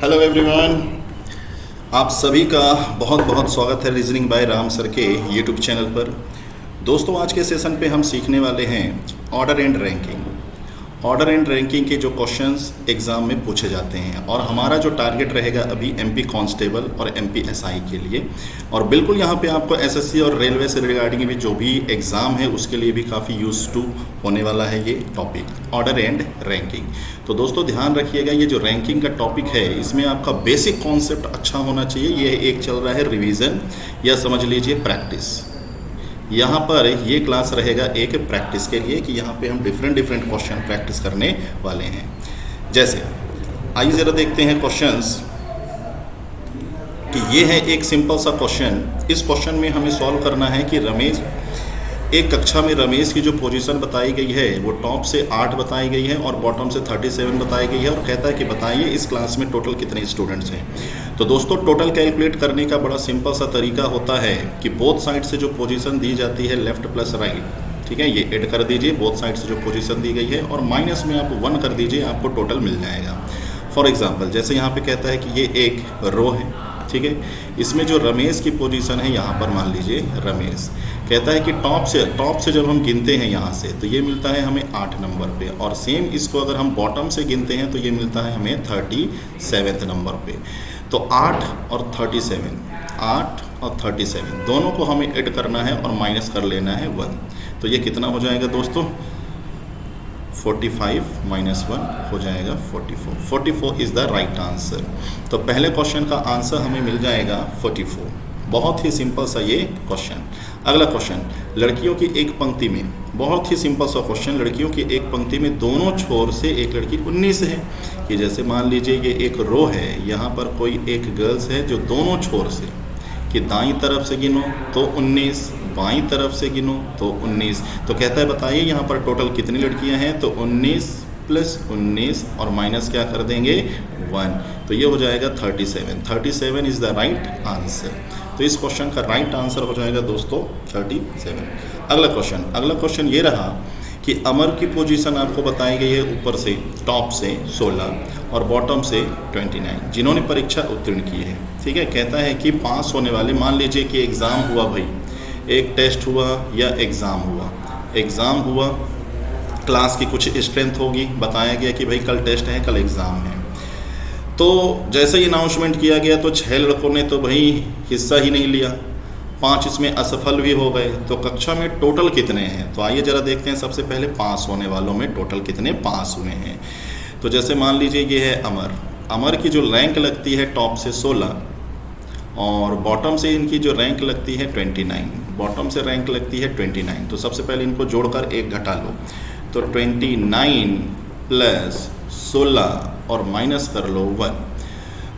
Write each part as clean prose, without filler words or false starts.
Hello everyone, आप सभी का बहुत बहुत स्वागत है रीजनिंग बाय राम सर के यूट्यूब चैनल पर। दोस्तों, आज के सेशन पे हम सीखने वाले हैं order and ranking. Order and ranking के जो क्वेश्चंस एग्ज़ाम में पूछे जाते हैं और हमारा जो टारगेट रहेगा अभी एमपी कांस्टेबल और एमपी एसआई के लिए, और बिल्कुल यहाँ पे आपको एसएससी और रेलवे से रिगार्डिंग भी जो भी एग्ज़ाम है उसके लिए भी काफ़ी यूज टू होने वाला है ये टॉपिक ऑर्डर एंड रैंकिंग। तो दोस्तों ध्यान रखिएगा, ये जो रैंकिंग का टॉपिक है इसमें आपका बेसिक कॉन्सेप्ट अच्छा होना चाहिए। ये एक चल रहा है रिवीजन या समझ लीजिए प्रैक्टिस। यहाँ पर ये क्लास रहेगा एक प्रैक्टिस के लिए कि यहाँ पे हम डिफरेंट क्वेश्चन प्रैक्टिस करने वाले हैं। जैसे आइए ज़रा देखते हैं क्वेश्चंस कि ये है एक सिंपल सा क्वेश्चन। इस क्वेश्चन में हमें सॉल्व करना है कि रमेश, एक कक्षा में रमेश की जो पोजीशन बताई गई है वो टॉप से 8 बताई गई है और बॉटम से 37 बताई गई है, और कहता है कि बताइए इस क्लास में टोटल कितने स्टूडेंट्स हैं। तो दोस्तों, टोटल कैलकुलेट करने का बड़ा सिंपल सा तरीका होता है कि बोथ साइड से जो पोजीशन दी जाती है लेफ्ट प्लस राइट, ठीक है, ये ऐड कर दीजिए बोथ साइड से जो पोजीशन दी गई है और माइनस में आप 1 कर दीजिए, आपको टोटल मिल जाएगा। फॉर एग्जाम्पल जैसे यहाँ पे कहता है कि ये एक रो है, ठीक है, इसमें जो रमेश की पोजीशन है यहाँ पर मान लीजिए रमेश, कहता है कि टॉप से जब हम गिनते हैं यहाँ से तो ये मिलता है हमें 8 नंबर पे, और सेम इसको अगर हम बॉटम से गिनते हैं तो ये मिलता है हमें 37 नंबर पे। तो 8 और 37 दोनों को हमें ऐड करना है और माइनस कर लेना है 1। तो ये कितना हो जाएगा दोस्तों? 45 माइनस 1 हो जाएगा 44। 44 इज़ द राइट आंसर। तो पहले क्वेश्चन का आंसर हमें मिल जाएगा 44। बहुत ही सिंपल सा ये क्वेश्चन। अगला क्वेश्चन, लड़कियों की एक पंक्ति में, बहुत ही सिंपल सा क्वेश्चन, लड़कियों की एक पंक्ति में दोनों छोर से एक लड़की 19 है। कि जैसे मान लीजिए ये एक रो है, यहाँ पर कोई एक गर्ल्स है जो दोनों छोर से, कि दाईं तरफ से गिनो तो 19, बाईं तरफ से गिनो तो 19। तो कहता है बताइए यहाँ पर टोटल कितनी लड़कियाँ हैं? तो 19 प्लस 19 और माइनस क्या कर देंगे 1, तो ये हो जाएगा 37। 37 इज़ द राइट आंसर। तो इस क्वेश्चन का राइट आंसर हो जाएगा दोस्तों 37। अगला क्वेश्चन ये रहा कि अमर की पोजीशन आपको बताई गई है ऊपर से, टॉप से 16 और बॉटम से 29, जिन्होंने परीक्षा उत्तीर्ण की है, ठीक है। कहता है कि पास होने वाले, मान लीजिए कि एग्ज़ाम हुआ भाई, एक टेस्ट हुआ या एग्ज़ाम हुआ, क्लास की कुछ स्ट्रेंथ होगी, बताया गया कि भाई कल टेस्ट है, कल एग्ज़ाम है। तो जैसे ही अनाउंसमेंट किया गया तो 6 लड़कों ने तो भाई हिस्सा ही नहीं लिया, 5 इसमें असफल भी हो गए। तो कक्षा में टोटल कितने हैं? तो आइए ज़रा देखते हैं सबसे पहले पास होने वालों में टोटल कितने पास हुए हैं। तो जैसे मान लीजिए ये है अमर की जो रैंक लगती है टॉप से 16 और बॉटम से इनकी जो रैंक लगती है 29, बॉटम से रैंक लगती है 29। तो सबसे पहले इनको जोड़कर 1 घटा लो, तो 29 प्लस 16 और माइनस कर लो 1,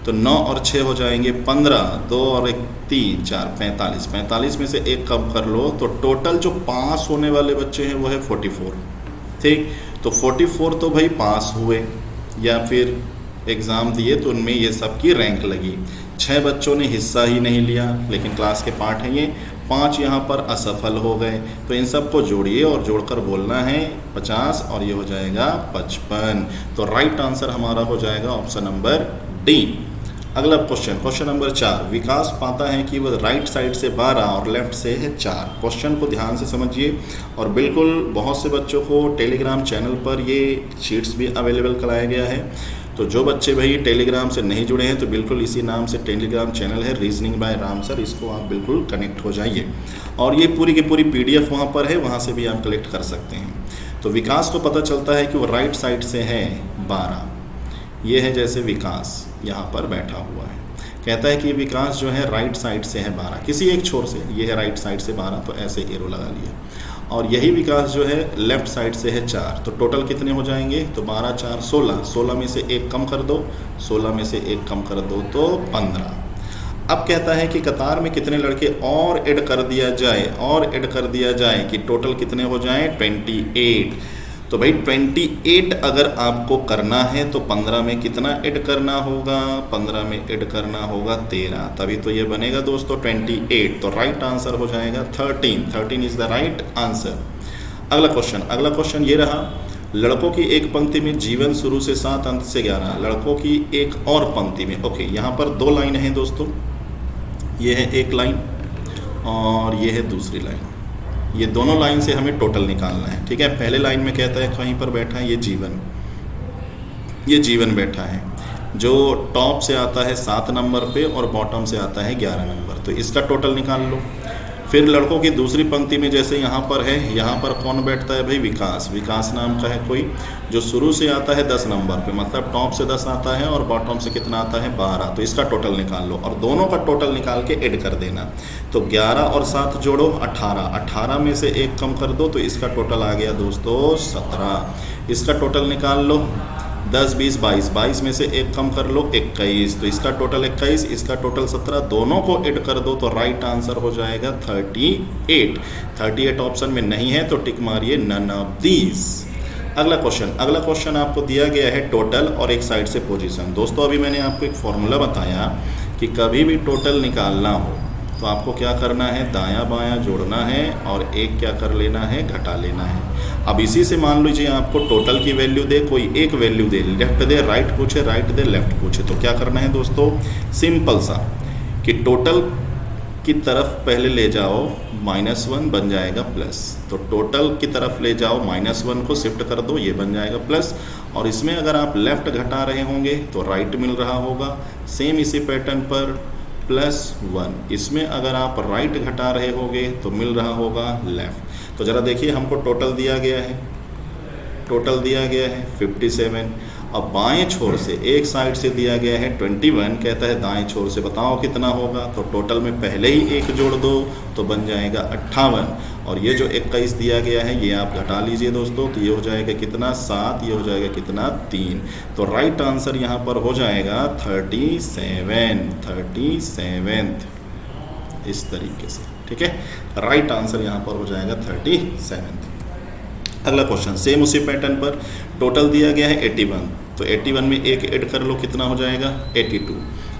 तो 9 और 6 हो जाएंगे 15, 2 और 1 3 4 45, 45 में से 1 कम कर लो, तो टोटल जो पास होने वाले बच्चे हैं वो है 44, ठीक। तो 44 तो भाई पास हुए या फिर एग्ज़ाम दिए तो उनमें ये सब की रैंक लगी। 6 बच्चों ने हिस्सा ही नहीं लिया, लेकिन क्लास के पार्ट हैं ये, 5 यहाँ पर असफल हो गए। तो इन सब को जोड़िए और जोड़कर बोलना है 50 और ये हो जाएगा 55। तो राइट आंसर हमारा हो जाएगा ऑप्शन नंबर डी। अगला क्वेश्चन नंबर 4, विकास पाता है कि वह राइट साइड से 12 और लेफ्ट से है 4। क्वेश्चन को ध्यान से समझिए, और बिल्कुल बहुत से बच्चों को टेलीग्राम चैनल पर ये शीट्स भी अवेलेबल कराया गया है। तो जो बच्चे भाई टेलीग्राम से नहीं जुड़े हैं तो बिल्कुल इसी नाम से टेलीग्राम चैनल है रीजनिंग बाय राम सर, इसको आप बिल्कुल कनेक्ट हो जाइए, और ये पूरी की पूरी PDF वहाँ पर है, वहाँ से भी आप कलेक्ट कर सकते हैं। तो विकास को पता चलता है कि वो राइट साइड से है 12, ये है जैसे विकास यहाँ पर बैठा हुआ है, कहता है कि विकास जो है राइट साइड से है 12, किसी एक छोर से, ये है राइट साइड से 12, तो ऐसे एरो लगा लिया। और यही विकास जो है लेफ्ट साइड से है 4, तो टोटल कितने हो जाएंगे? तो 12 4 16, 16 में से 1 कम कर दो, 16 में से 1 कम कर दो तो 15। अब कहता है कि कतार में कितने लड़के और ऐड कर दिया जाए कि टोटल कितने हो जाएं? 28। तो भाई 28 अगर आपको करना है तो 15 में कितना ऐड करना होगा? 15 में ऐड करना होगा 13, तभी तो ये बनेगा दोस्तों 28। तो राइट आंसर हो जाएगा 13 इज़ द राइट आंसर। अगला क्वेश्चन ये रहा, लड़कों की एक पंक्ति में जीवन शुरू से 7 अंत से 11, लड़कों की एक और पंक्ति में। ओके, यहाँ पर 2 लाइन हैं दोस्तों, ये है एक लाइन और ये है दूसरी लाइन। ये दोनों लाइन से हमें टोटल निकालना है, ठीक है। पहले लाइन में कहता है कहीं पर बैठा है ये जीवन बैठा है, जो टॉप से आता है 7 नंबर पे और बॉटम से आता है 11 नंबर, तो इसका टोटल निकाल लो। फिर लड़कों की दूसरी पंक्ति में जैसे यहाँ पर है, यहाँ पर कौन बैठता है भाई, विकास नाम का है कोई, जो शुरू से आता है 10 नंबर पे, मतलब टॉप से 10 आता है और बॉटम से कितना आता है 12, तो इसका टोटल निकाल लो और दोनों का टोटल निकाल के ऐड कर देना। तो 11 और 7 जोड़ो 18, 18 में से 1 कम कर दो तो इसका टोटल आ गया दोस्तों 17। इसका टोटल निकाल लो, 10, 20, 22, 22 में से 1 कम कर लो 21, तो इसका टोटल 21, इसका टोटल 17, दोनों को ऐड कर दो तो राइट आंसर हो जाएगा 38। 38 ऑप्शन में नहीं है तो टिक मारिए नन ऑफ दीज। अगला क्वेश्चन आपको दिया गया है टोटल और एक साइड से पोजीशन। दोस्तों अभी मैंने आपको एक फॉर्मूला बताया कि कभी भी टोटल निकालना हो तो आपको क्या करना है, दायां बायां जोड़ना है और एक क्या कर लेना है, घटा लेना है। अब इसी से मान लीजिए आपको टोटल की वैल्यू दे, कोई एक वैल्यू दे, लेफ्ट दे राइट पूछे, राइट दे लेफ्ट पूछे, तो क्या करना है दोस्तों, सिंपल सा कि टोटल की तरफ पहले ले जाओ -1 बन जाएगा प्लस, तो टोटल की तरफ ले जाओ -1 को शिफ्ट कर दो, ये बन जाएगा प्लस, और इसमें अगर आप लेफ़्ट घटा रहे होंगे तो राइट मिल रहा होगा। सेम इसी पैटर्न पर +1, इसमें अगर आप राइट घटा रहे होंगे तो मिल रहा होगा लेफ़्ट। तो ज़रा देखिए हमको टोटल दिया गया है 57। अब बाएं छोर से एक साइड से दिया गया है 21, कहता है दाएं छोर से बताओ कितना होगा, तो टोटल में पहले ही 1 जोड़ दो तो बन जाएगा 58, और ये जो 21 दिया गया है ये आप घटा लीजिए दोस्तों, तो ये हो जाएगा कितना 7, ये हो जाएगा कितना 3, तो राइट आंसर यहाँ पर हो जाएगा 37 इस तरीके से, ठीक है। राइट आंसर यहाँ पर हो जाएगा 37। अगला क्वेश्चन सेम उसी पैटर्न पर, टोटल दिया गया है 81, तो 81 में 1 ऐड कर लो कितना हो जाएगा 82,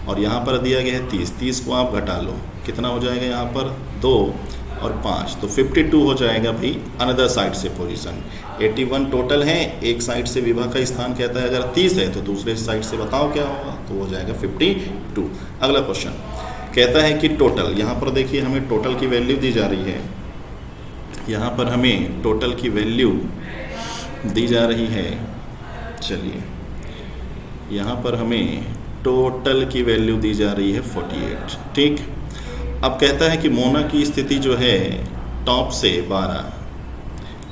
और यहाँ पर दिया गया है 30 को आप घटा लो कितना हो जाएगा यहाँ पर 2 और 5, तो 52 हो जाएगा भाई अनदर साइड से पोजीशन। 81 टोटल है, एक साइड से विभा का स्थान कहता है अगर 30 है तो दूसरे साइड से बताओ क्या होगा, तो हो जाएगा 52। अगला क्वेश्चन कहता है कि टोटल, यहाँ पर देखिए हमें टोटल की वैल्यू दी जा रही है, यहाँ पर हमें टोटल की वैल्यू दी जा रही है, चलिए यहाँ पर हमें टोटल की वैल्यू दी जा रही है 48, ठीक। अब कहता है कि मोना की स्थिति जो है टॉप से 12,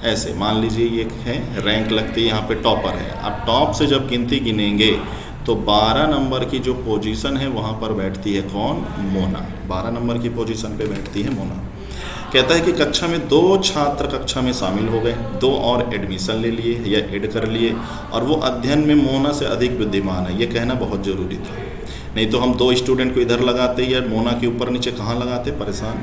ऐसे मान लीजिए ये है रैंक लगती है, यहाँ पे टॉपर है। अब टॉप से जब गिनती गिनेंगे तो 12 नंबर की जो पोजीशन है वहाँ पर बैठती है कौन, मोना, 12 नंबर की पोजीशन पे बैठती है मोना। कहता है कि कक्षा में 2 छात्र कक्षा में शामिल हो गए, 2 और एडमिशन ले लिए या ऐड कर लिए, और वो अध्ययन में मोना से अधिक बुद्धिमान है। ये कहना बहुत ज़रूरी था, नहीं तो हम 2 स्टूडेंट को इधर लगाते या मोना के ऊपर नीचे कहाँ लगाते, परेशान।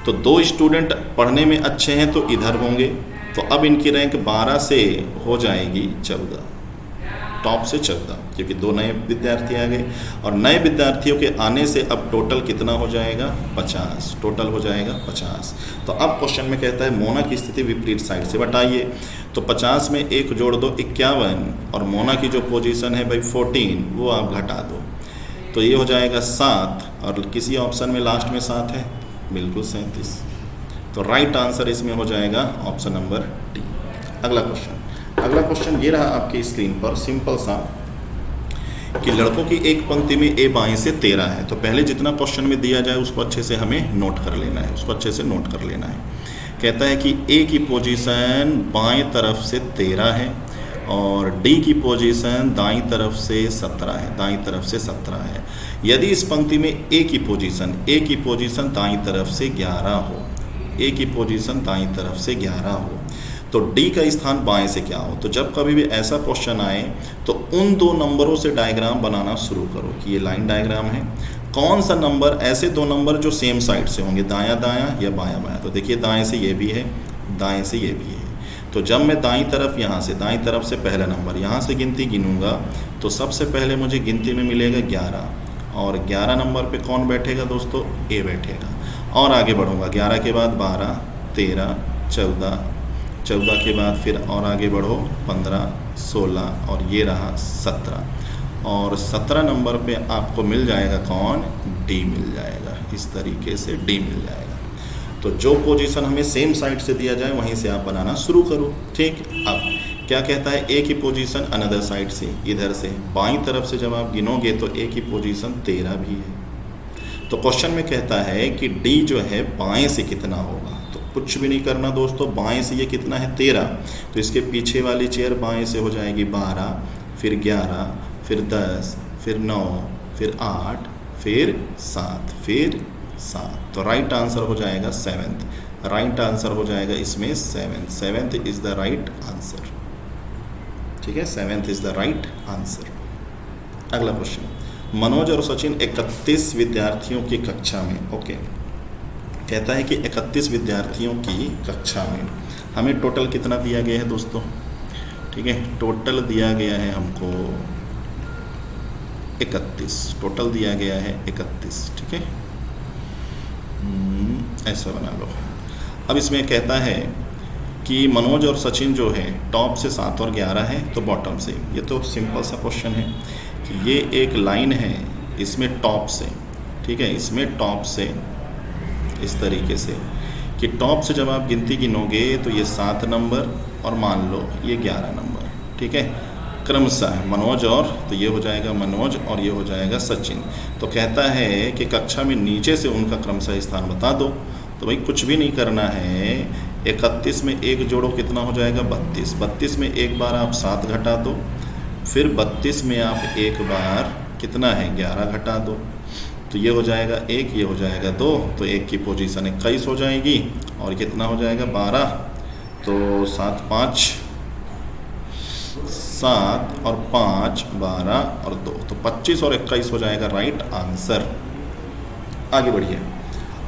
तो 2 स्टूडेंट पढ़ने में अच्छे हैं तो इधर होंगे, तो अब इनकी रैंक 12 से हो जाएगी 14, टॉप से 14, क्योंकि 2 नए विद्यार्थी आ गए, और नए विद्यार्थियों के आने से अब टोटल कितना हो जाएगा 50, टोटल हो जाएगा 50। तो अब क्वेश्चन में कहता है मोना की स्थिति विपरीत साइड से बताइए, तो 50 में 1 जोड़ दो 51, और मोना की जो पोजीशन है भाई 14 वो आप घटा दो, तो ये हो जाएगा 7, और किसी ऑप्शन में लास्ट में 7 है, बिल्कुल 37, तो राइट आंसर इसमें हो जाएगा ऑप्शन नंबर डी। अगला क्वेश्चन ये रहा आपकी स्क्रीन पर, सिंपल सा कि लड़कों की एक पंक्ति में ए बाएं से 13 है, तो पहले जितना क्वेश्चन में दिया जाए उसको अच्छे से हमें नोट कर लेना है, कहता है कि ए की पोजीशन बाएं तरफ से 13 है और डी की पोजीशन दाईं तरफ से 17 है, यदि इस पंक्ति में ए की पोजीशन दाईं तरफ से 11 हो, तो डी का स्थान बाएं से क्या हो। तो जब कभी भी ऐसा क्वेश्चन आए तो उन 2 नंबरों से डायग्राम बनाना शुरू करो कि ये लाइन डायग्राम है, कौन सा नंबर, ऐसे 2 नंबर जो सेम साइड से होंगे, दायां दायां या बायां बायां। तो देखिए दाएं से ये भी है, दाएं से ये भी है, तो जब मैं दाईं तरफ, यहाँ से दाईं तरफ से पहला नंबर यहाँ से गिनती गिनूंगा तो सबसे पहले मुझे गिनती में मिलेगा 11, और 11 नंबर पे कौन बैठेगा दोस्तों, ए बैठेगा, और आगे बढ़ूंगा 11 के बाद 12, 13, 14, 14 के बाद फिर और आगे बढ़ो 15, 16 और ये रहा 17 और 17 नंबर पे आपको मिल जाएगा कौन, डी मिल जाएगा। इस तरीके से डी मिल जाएगा। तो जो पोजीशन हमें सेम साइड से दिया जाए वहीं से आप बनाना शुरू करो। ठीक, अब क्या कहता है, एक ही पोजीशन अनदर साइड से, इधर से बाईं तरफ से जब आप गिनोगे तो एक ही पोजीशन 13 भी है। तो क्वेश्चन में कहता है कि डी जो है बाएं से कितना होगा। तो कुछ भी नहीं करना दोस्तों, बाएं से ये कितना है 13, तो इसके पीछे वाली चेयर बाएं से हो जाएगी 12, फिर 11, फिर 10, फिर 9, फिर 8, फिर 7, फिर 7। तो राइट आंसर हो जाएगा 7th। राइट आंसर हो जाएगा इसमें 7th is the right answer. ठीक है, 7th is the right answer. अगला क्वेश्चन, मनोज और सचिन 31 विद्यार्थियों की कक्षा में, ओके, कहता है कि 31 विद्यार्थियों की कक्षा में हमें टोटल कितना दिया गया है दोस्तों। ठीक है, टोटल दिया गया है हमको 31, टोटल दिया गया है 31। ठीक है, ऐसा बना लो। अब इसमें कहता है कि मनोज और सचिन जो है टॉप से 7 और 11 है, तो बॉटम से, ये तो सिंपल सा क्वेश्चन है कि ये एक लाइन है इसमें टॉप से, ठीक है, इसमें टॉप से इस तरीके से कि टॉप से जब आप गिनती गिनोगे तो ये 7 नंबर और मान लो ये 11 नंबर। ठीक है, क्रमशः मनोज और, तो ये हो जाएगा मनोज और ये हो जाएगा सचिन। तो कहता है कि कक्षा में नीचे से उनका क्रमशः स्थान बता दो। तो भाई कुछ भी नहीं करना है, 31 में एक जोड़ो कितना हो जाएगा 32, 32 में एक बार आप 7 घटा दो, फिर 32 में आप एक बार कितना है 11 घटा दो, तो ये हो जाएगा 1, ये हो जाएगा 2, तो 1 की पोजीशन 21 हो जाएगी और कितना हो जाएगा 12, तो 7 5 7 और 5 12 और 2, तो 25 और 21 हो जाएगा राइट आंसर। आगे बढ़िए।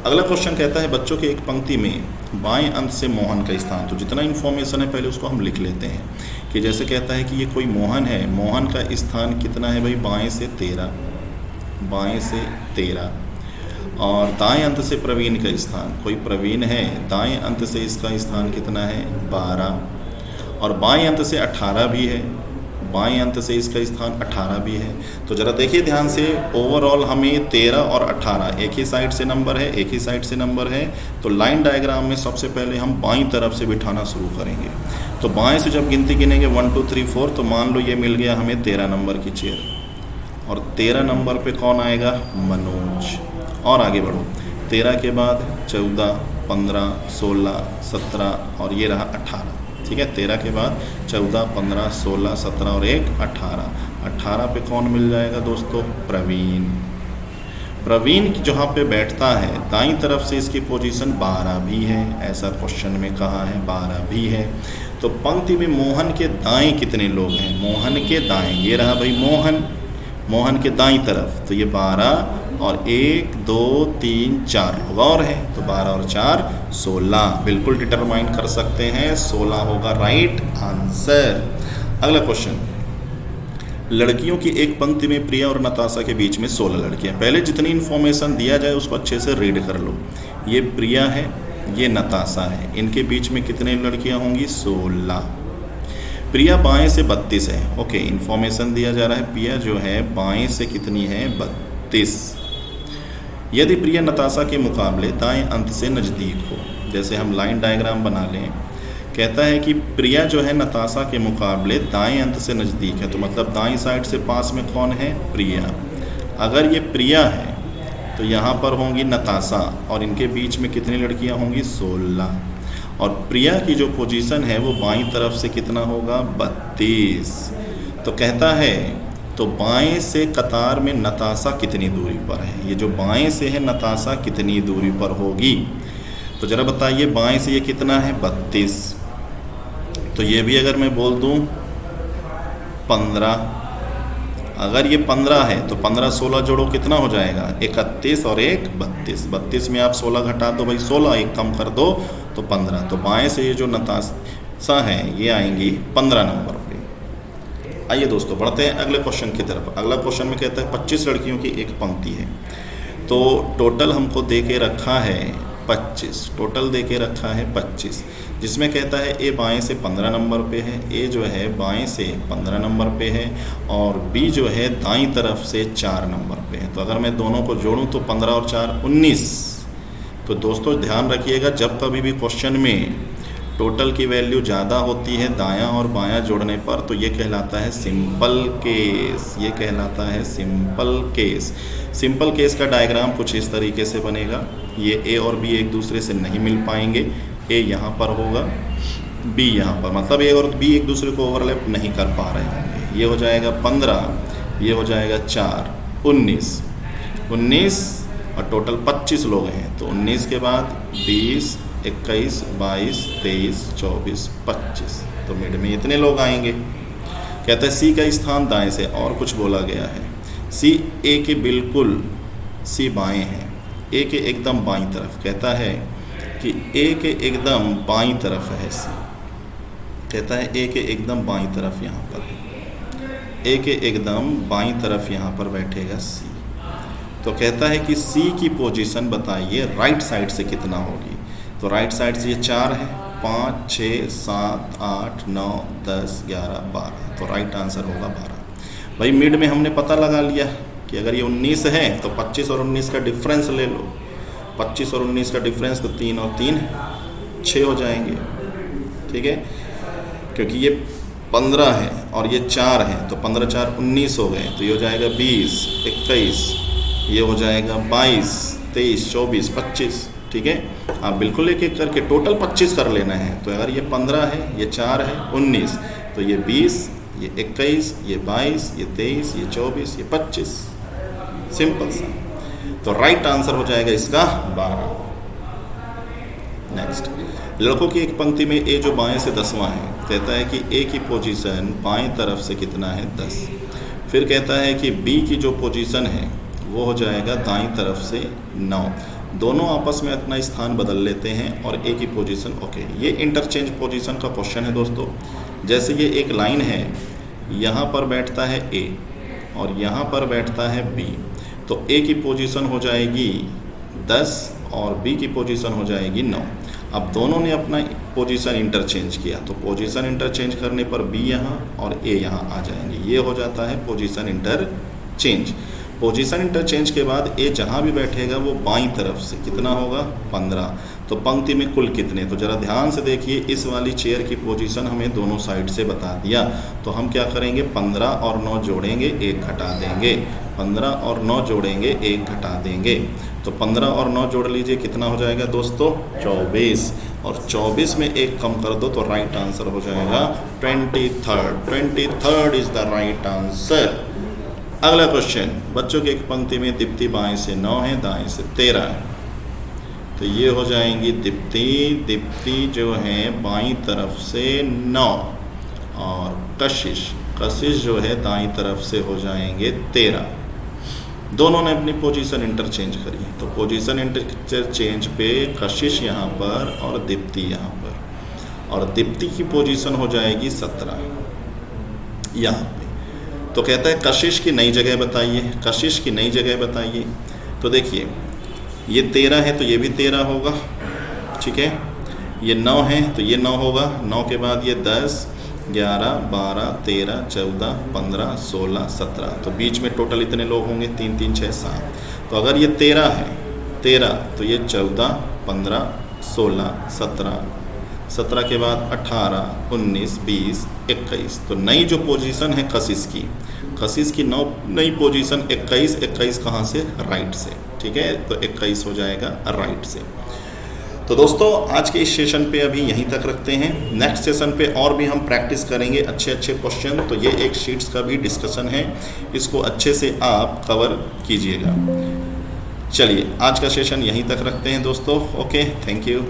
अगला क्वेश्चन कहता है बच्चों के एक पंक्ति में बाएं अंत से मोहन का स्थान। तो जितना इन्फॉर्मेशन है पहले उसको हम लिख लेते हैं कि जैसे कहता है कि ये कोई मोहन है, मोहन का स्थान कितना है भाई बाएं से 13, बाएं से 13, और दाएं अंत से प्रवीण का स्थान, कोई प्रवीण है, दाएं अंत से इसका स्थान कितना है 12, और बाएं अंत से 18 भी है, बाएं अंत से इसका स्थान 18 भी है। तो ज़रा देखिए ध्यान से, ओवरऑल हमें 13 और 18 एक ही साइड से नंबर है, एक ही साइड से नंबर है। तो लाइन डायग्राम में सबसे पहले हम बाईं तरफ से बिठाना शुरू करेंगे। तो बाएं से जब गिनती गिनेंगे 1 2 3 4, तो मान लो ये मिल गया हमें 13 नंबर की चेयर, और 13 नंबर पे कौन आएगा मनोज। और आगे बढ़ो, 13 के बाद 14 15 16 17 और ये रहा 18। ठीक है, 13 के बाद 14 15 16 17 और 1 18, 18 पे कौन मिल जाएगा दोस्तों प्रवीण। प्रवीण जहाँ पे बैठता है दाईं तरफ से इसकी पोजीशन 12 भी है, ऐसा क्वेश्चन में कहा है 12 भी है। तो पंक्ति में मोहन के दाएं कितने लोग हैं, मोहन के दाएं, ये रहा भाई मोहन, मोहन के दाईं तरफ, तो ये 12 और 1 2 3 4 लोग और हैं, तो 12 और 4 16, बिल्कुल डिटरमाइन कर सकते हैं 16 होगा राइट आंसर। अगला क्वेश्चन, लड़कियों की एक पंक्ति में प्रिया और नताशा के बीच में 16 लड़कियां। पहले जितनी इन्फॉर्मेशन दिया जाए उसको अच्छे से रीड कर लो। ये प्रिया है, ये नताशा है, इनके बीच में कितने लड़कियां होंगी 16। प्रिया बाएं से 32 है, ओके, इन्फॉर्मेशन दिया जा रहा है प्रिया जो है बाएं से कितनी है 32। यदि प्रिया नताशा के मुकाबले दाएं अंत से नज़दीक हो, जैसे हम लाइन डायग्राम बना लें, कहता है कि प्रिया जो है नताशा के मुकाबले दाएं अंत से नज़दीक है, तो मतलब दाएं साइड से पास में कौन है प्रिया। अगर ये प्रिया है तो यहाँ पर होंगी नताशा, और इनके बीच में कितनी लड़कियाँ होंगी 16, और प्रिया की जो पोजीशन है वो बाईं तरफ से कितना होगा 32। तो कहता है तो बाएं से कतार में नताशा कितनी दूरी पर है, ये जो बाएं से है नताशा कितनी दूरी पर होगी। तो ज़रा बताइए बाएं से ये कितना है 32, तो ये भी अगर मैं बोल दूं 15, अगर ये 15 है तो 15 16 जोड़ो कितना हो जाएगा 31 और 1 32, 32 में आप 16 घटा दो भाई 16, एक कम कर दो तो 15। तो बाएं से ये जो नताशा है ये आएंगी 15 नंबर पे। आइए दोस्तों बढ़ते हैं अगले क्वेश्चन की तरफ। अगला क्वेश्चन में कहता है 25 लड़कियों की एक पंक्ति है, तो टोटल हमको दे के रखा है 25, टोटल दे के रखा है 25, जिसमें कहता है ए बाएं से 15 नंबर पे है, ए जो है बाएं से 15 नंबर पे है और बी जो है दाईं तरफ से 4 नंबर पे है। तो अगर मैं दोनों को जोड़ूं तो 15 और 4 19। तो दोस्तों ध्यान रखिएगा, जब कभी भी क्वेश्चन में टोटल की वैल्यू ज़्यादा होती है दायां और बायां जोड़ने पर तो ये कहलाता है सिंपल केस, ये कहलाता है सिंपल केस। सिंपल केस का डायग्राम कुछ इस तरीके से बनेगा। ये ए और बी एक दूसरे से नहीं मिल पाएंगे, ए यहाँ पर होगा, बी यहाँ पर, मतलब ए और बी एक दूसरे को ओवरलैप नहीं कर पा रहे होंगे। ये हो जाएगा 15, ये हो जाएगा 4, 19 और टोटल 25 लोग हैं। तो 19 के बाद 20, 21, 22, 23, 24, 25, तो मिड में इतने लोग आएंगे। कहता है सी का स्थान दाएं से, और कुछ बोला गया है। सी ए के बिल्कुल, सी बाएं है, ए के एकदम बाईं तरफ। कहता है कि ए के एकदम बाईं तरफ है सी, कहता है ए के एकदम बाईं तरफ यहाँ पर, ए के एकदम बाईं तरफ यहाँ पर बैठेगा सी। तो कहता है कि सी की पोजीशन बताइए राइट साइड से कितना होगी। तो राइट साइड से ये 4 है, 5, 6, 7, 8, 9, 10, 11, 12, तो राइट आंसर होगा 12। भाई मिड में हमने पता लगा लिया कि अगर ये 19 है तो 25 और 19 का डिफरेंस ले लो। 25 और 19 का डिफरेंस तो 3 और 3 6 हो जाएंगे, ठीक है, क्योंकि ये 15 है और ये 4 है, तो 15 4 19 हो गए। तो ये हो जाएगा 20, 21, ये हो जाएगा 22, 23, 24, 25, ठीक है। आप बिल्कुल एक एक करके टोटल 25 कर लेना है। तो अगर ये 15 है, ये 4 है, 19, तो ये 20, ये 21, ये 22, ये 23, ये 24, ये 25, सिंपल सा। तो राइट आंसर हो जाएगा इसका 12। नेक्स्ट, लड़कों की एक पंक्ति में ए जो बाएं से 10वां है, कहता है कि ए की पोजीशन बाएं तरफ से कितना है 10। फिर कहता है कि बी की जो पोजीशन है वो हो जाएगा दाईं तरफ से 9। दोनों आपस में अपना स्थान बदल लेते हैं और ए की पोजीशन, ओके, ये इंटरचेंज पोजीशन का क्वेश्चन है दोस्तों। जैसे ये एक लाइन है, यहाँ पर बैठता है ए और यहाँ पर बैठता है बी, तो ए की पोजीशन हो जाएगी 10 और बी की पोजीशन हो जाएगी 9। अब दोनों ने अपना पोजीशन इंटरचेंज किया, तो पोजीशन इंटरचेंज करने पर बी यहाँ और ए यहाँ आ जाएंगे। ये हो जाता है पोजीशन इंटरचेंज। पोजीशन इंटरचेंज के बाद ए जहाँ भी बैठेगा वो बाईं तरफ से कितना होगा 15। तो पंक्ति में कुल कितने, तो ज़रा ध्यान से देखिए, इस वाली चेयर की पोजीशन हमें दोनों साइड से बता दिया। तो हम क्या करेंगे, 15 और 9 जोड़ेंगे, 1 घटा देंगे, 15 और 9 जोड़ेंगे, 1 घटा देंगे। तो 15 और 9 जोड़ लीजिए, कितना हो जाएगा दोस्तों 24, और 24 में 1 कम कर दो तो राइट आंसर हो जाएगा 23rd is the right answer. अगला क्वेश्चन, बच्चों की एक पंक्ति में दीप्ति बाएं से 9 है, दाएं से 13 है, तो ये हो जाएंगी दीप्ति जो है बाईं तरफ से 9 और कशिश जो है दाईं तरफ से हो जाएंगे 13। दोनों ने अपनी पोजीशन इंटरचेंज करी, तो पोजीशन इंटरचेंज पे कशिश यहाँ पर और दीप्ति यहाँ पर, और दीप्ति की पोजीशन हो जाएगी 17 यहाँ पे। तो कहता है कशिश की नई जगह बताइए, कशिश की नई जगह बताइए। तो देखिए ये 13 है तो ये भी 13 होगा, ठीक है, ये 9 है तो ये 9 होगा, 9 के बाद ये 10, 11, 12, 13, 14, 15, 16, 17, तो बीच में टोटल इतने लोग होंगे 3, 3, 6, 7। तो अगर ये 13 है, 13 तो ये 14, 15, 16, 17, 17 के बाद 18, 19, 20, 21। तो नई जो पोजीशन है कशिश की नई पोजीशन 21, 21 कहाँ से, राइट से, ठीक है, तो 21 हो जाएगा राइट से। तो दोस्तों आज के इस सेशन पे अभी यहीं तक रखते हैं। नेक्स्ट सेशन पे और भी हम प्रैक्टिस करेंगे अच्छे क्वेश्चन। तो ये एक शीट्स का भी डिस्कशन है, इसको अच्छे से आप कवर कीजिएगा। चलिए आज का सेशन यहीं तक रखते हैं दोस्तों। Okay, thank you.